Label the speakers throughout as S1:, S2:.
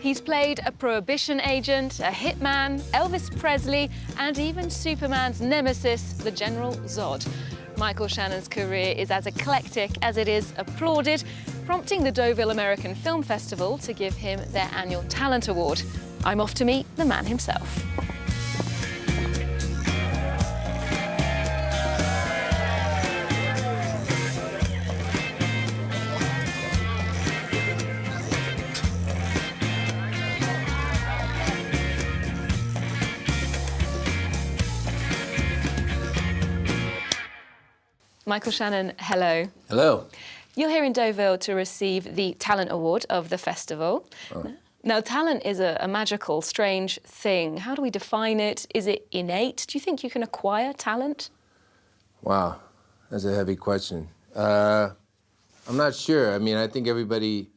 S1: He's played a prohibition agent, a hitman, Elvis Presley, and even Superman's nemesis, the General Zod. Michael Shannon's career is as eclectic as it is applauded, prompting the Deauville American Film Festival to give him their annual Talent Award. I'm off to meet the man himself. Michael Shannon, hello.
S2: Hello.
S1: You're here in Deauville to receive the Talent Award of the festival. Oh. Now, talent is a magical, strange thing. How do we define it? Is it innate? Do you think you can acquire talent?
S2: Wow, that's a heavy question. I'm not sure. I mean, I think everybody,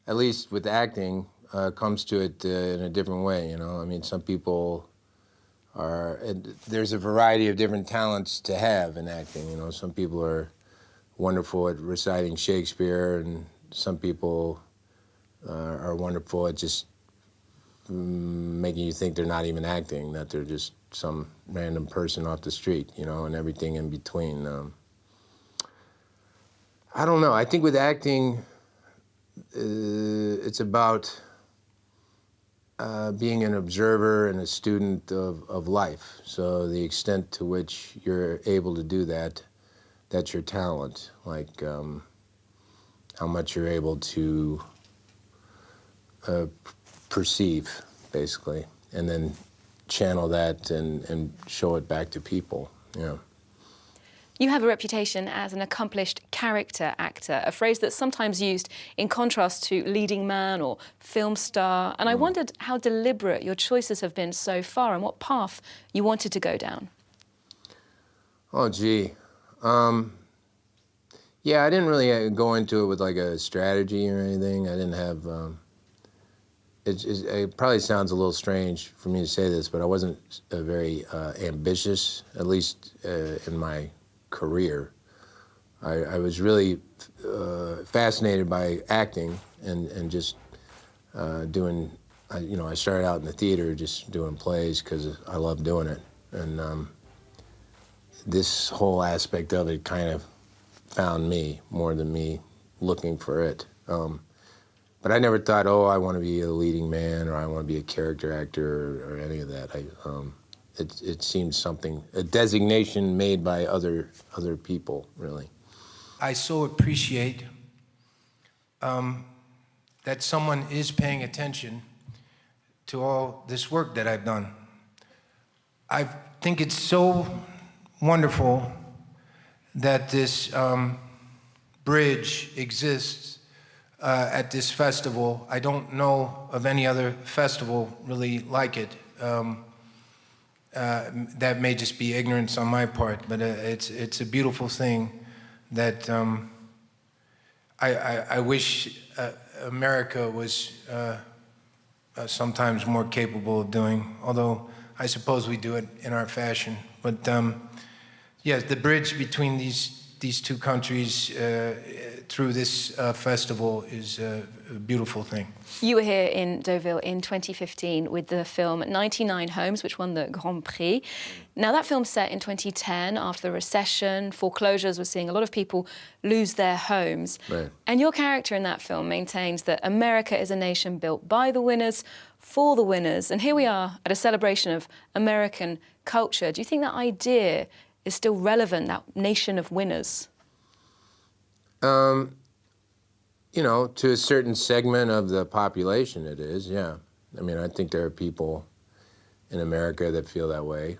S2: at least with acting, comes to it in a different way, you know? I mean, some people there's a variety of different talents to have in acting, you know. Some people are wonderful at reciting Shakespeare, and some people are wonderful at just making you think they're not even acting, that they're just some random person off the street, you know, and everything in between. I don't know. I think with acting, it's about being an observer and a student of life. So the extent to which you're able to do that, that's your talent. Like how much you're able to perceive, basically, and then channel that and show it back to people, yeah.
S1: You have a reputation as an accomplished character actor, a phrase that's sometimes used in contrast to leading man or film star. And I wondered how deliberate your choices have been so far and what path you wanted to go down.
S2: Oh, gee. Yeah, I didn't really go into it with like a strategy or anything. I didn't have... It probably sounds a little strange for me to say this, but I wasn't very ambitious, at least in my career. I was really fascinated by acting and just doing, you know, I started out in the theater just doing plays because I love doing it. And this whole aspect of it kind of found me more than me looking for it. But I never thought, oh, I want to be a leading man or I want to be a character actor or any of that. It seemed something, a designation made by other people, really.
S3: I so appreciate that someone is paying attention to all this work that I've done. I think it's so wonderful that this bridge exists at this festival. I don't know of any other festival really like it. That may just be ignorance on my part, but it's a beautiful thing that I wish America was sometimes more capable of doing, although I suppose we do it in our fashion. But yes, the bridge between these two countries through this festival is a beautiful thing.
S1: You were here in Deauville in 2015 with the film 99 Homes, which won the Grand Prix. Now, that film's set in 2010 after the recession, foreclosures. We're seeing a lot of people lose their homes.
S2: Right.
S1: And your character in that film maintains that America is a nation built by the winners, for the winners. And here we are at a celebration of American culture. Do you think that idea is still relevant, that nation of winners?
S2: You know, to a certain segment of the population it is, yeah. I mean, I think there are people in America that feel that way.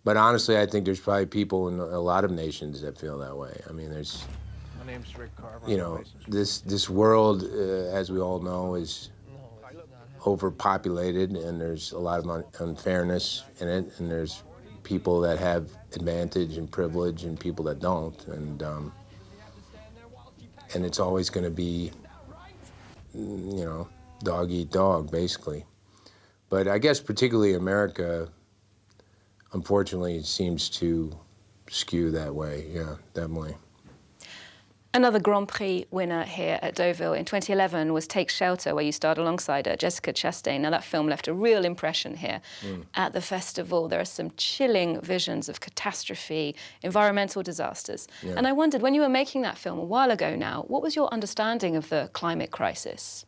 S2: But honestly, I think there's probably people in a lot of nations that feel that way. I mean, there's...
S3: My name's Rick Carver.
S2: You know, this world, as we all know, is overpopulated, and there's a lot of unfairness in it, and there's people that have advantage and privilege and people that don't, and it's always going to be, you know, dog eat dog, basically. But I guess particularly America, unfortunately, seems to skew that way. Yeah, definitely.
S1: Another Grand Prix winner here at Deauville in 2011 was Take Shelter, where you starred alongside Jessica Chastain. Now, that film left a real impression here at the festival. There are some chilling visions of catastrophe, environmental disasters.
S2: Yeah.
S1: And I wondered, when you were making that film a while ago now, what was your understanding of the climate crisis?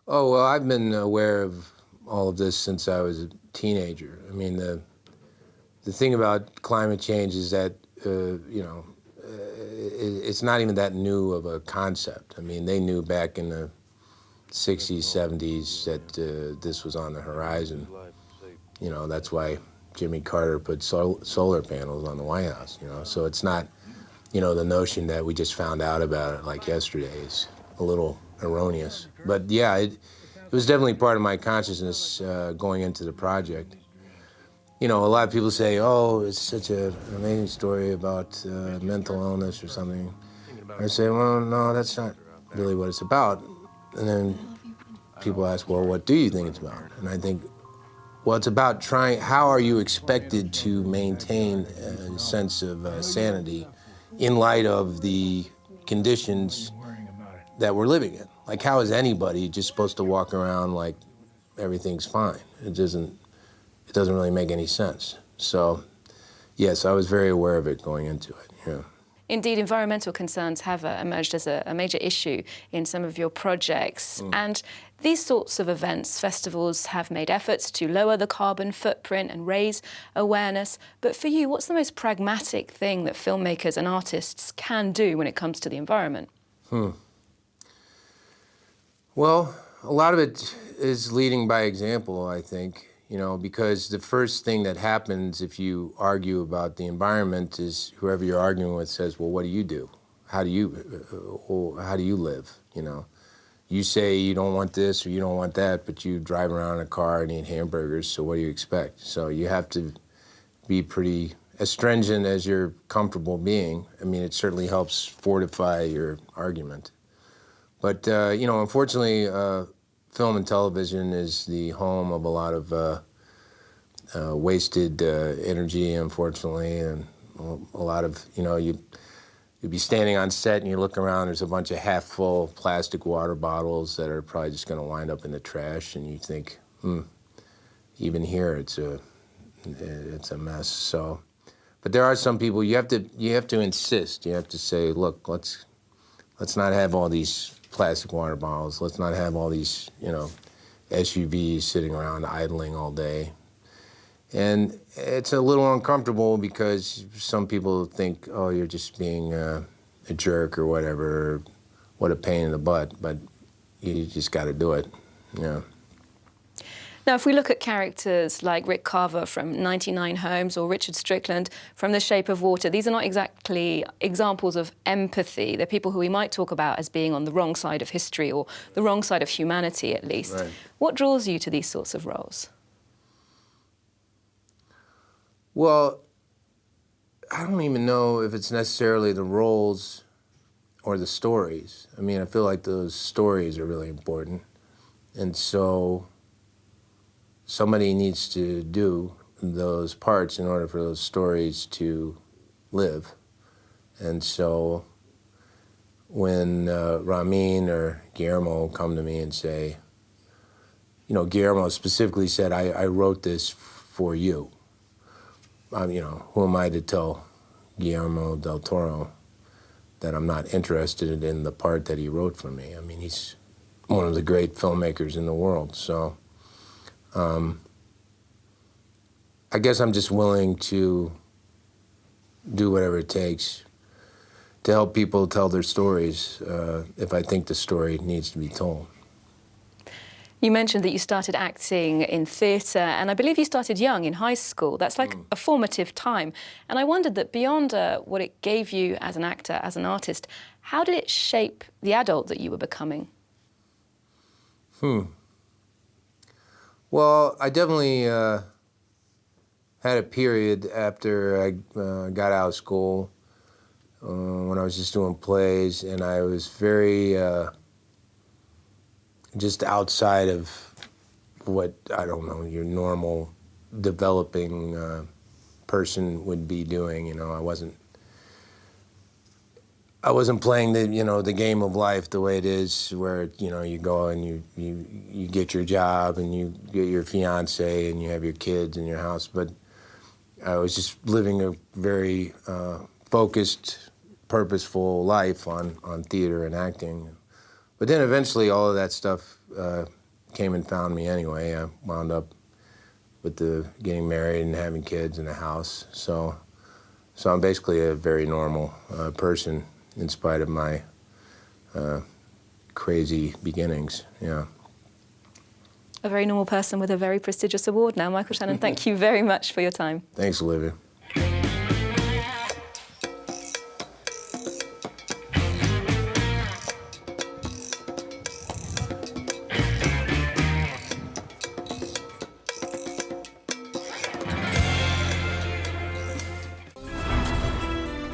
S2: Oh, well, I've been aware of all of this since I was a teenager. I mean, the thing about climate change is that, you know, it's not even that new of a concept. I mean, they knew back in the 60s, 70s that this was on the horizon. You know, that's why Jimmy Carter put solar panels on the White House, you know. So it's not, you know, the notion that we just found out about it like yesterday is a little erroneous. But yeah, it was definitely part of my consciousness going into the project. You know, a lot of people say, oh, it's such an amazing story about mental illness or something. I say, well, no, that's not really what it's about. And then people ask, well, what do you think it's about? And I think, well, it's about trying, how are you expected to maintain a sense of sanity in light of the conditions that we're living in? Like, how is anybody just supposed to walk around like everything's fine? It doesn't really make any sense. So, yes, I was very aware of it going into it, yeah.
S1: Indeed, environmental concerns have emerged as a major issue in some of your projects. And these sorts of events, festivals, have made efforts to lower the carbon footprint and raise awareness. But for you, what's the most pragmatic thing that filmmakers and artists can do when it comes to the environment?
S2: Well, a lot of it is leading by example, I think. You know, because the first thing that happens if you argue about the environment is whoever you're arguing with says, well, what do you do? How do you live, you know? You say you don't want this or you don't want that, but you drive around in a car and eat hamburgers, so what do you expect? So you have to be pretty as stringent as you're comfortable being. I mean, it certainly helps fortify your argument. But, you know, unfortunately, film and television is the home of a lot of wasted energy, unfortunately, and a lot of, you know, you'd be standing on set and you look around, there's a bunch of half-full plastic water bottles that are probably just going to wind up in the trash, and you think, even here it's a mess. So, but there are some people you have to insist. You have to say, look, let's not have all these plastic water bottles. Let's not have all these, you know, SUVs sitting around idling all day. And it's a little uncomfortable because some people think, oh, you're just being a jerk or whatever. What a pain in the butt. But you just got to do it, yeah.
S1: Now, if we look at characters like Rick Carver from 99 Homes or Richard Strickland from The Shape of Water, these are not exactly examples of empathy. They're people who we might talk about as being on the wrong side of history or the wrong side of humanity, at least.
S2: Right.
S1: What draws you to these sorts of roles?
S2: Well, I don't even know if it's necessarily the roles or the stories. I mean, I feel like those stories are really important. And so somebody needs to do those parts in order for those stories to live. And so when Ramin or Guillermo come to me and say, you know, Guillermo specifically said, I wrote this for you. You know, who am I to tell Guillermo del Toro that I'm not interested in the part that he wrote for me? I mean, he's one of the great filmmakers in the world, so I guess I'm just willing to do whatever it takes to help people tell their stories if I think the story needs to be told.
S1: You mentioned that you started acting in theatre, and I believe you started young, in high school. That's like a formative time. And I wondered that beyond what it gave you as an actor, as an artist, how did it shape the adult that you were becoming?
S2: Well, I definitely had a period after I got out of school when I was just doing plays, and I was very just outside of what, I don't know, your normal developing person would be doing. You know, I wasn't playing the game of life the way it is, where you go and you get your job and you get your fiance and you have your kids and your house. But I was just living a very focused, purposeful life on theater and acting. But then eventually all of that stuff came and found me anyway. I wound up with getting married and having kids and a house. So I'm basically a very normal person in spite of my crazy beginnings, yeah.
S1: A very normal person with a very prestigious award now. Michael Shannon, thank you very much for your time.
S2: Thanks, Olivia.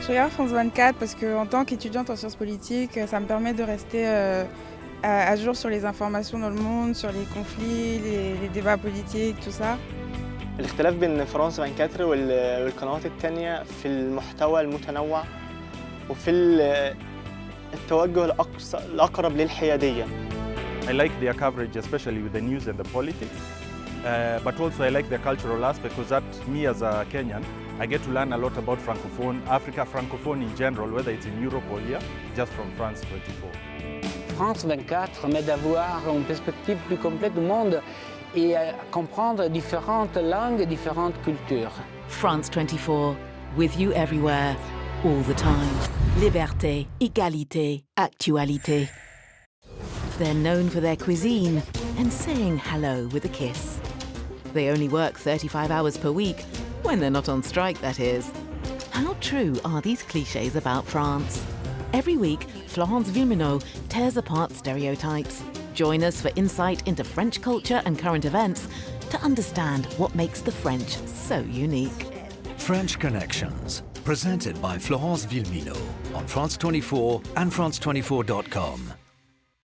S4: Je regarde France 24 parce qu'en tant qu'étudiante en sciences politiques, ça me permet de rester à jour sur les informations dans le monde, sur les conflits, les débats politiques, tout ça.
S5: الاختلاف بين فرانس 24 والقنوات التانية في المحتوى المتنوع وفي التوجه الأقرب للحيادية.
S6: I like their coverage, especially with the news and the politics, but also I like the cultural aspect because that, me as a Kenyan, I get to learn a lot about Francophone, Africa, Francophone in general, whether it's in Europe or here, just from France 24.
S7: France 24 m'aide à voir une perspective plus complète du monde et à comprendre différentes langues et différentes cultures.
S8: France 24, with you everywhere, all the time. Liberté, égalité, actualité. They're known for their cuisine and saying hello with a kiss. They only work 35 hours per week, when they're not on strike, that is. How true are these clichés about France? Every week, Florence Villeminot tears apart stereotypes. Join us for insight into French culture and current events to understand what makes the French so unique.
S9: French Connections, presented by Florence Villeminot on France 24 and France24.com.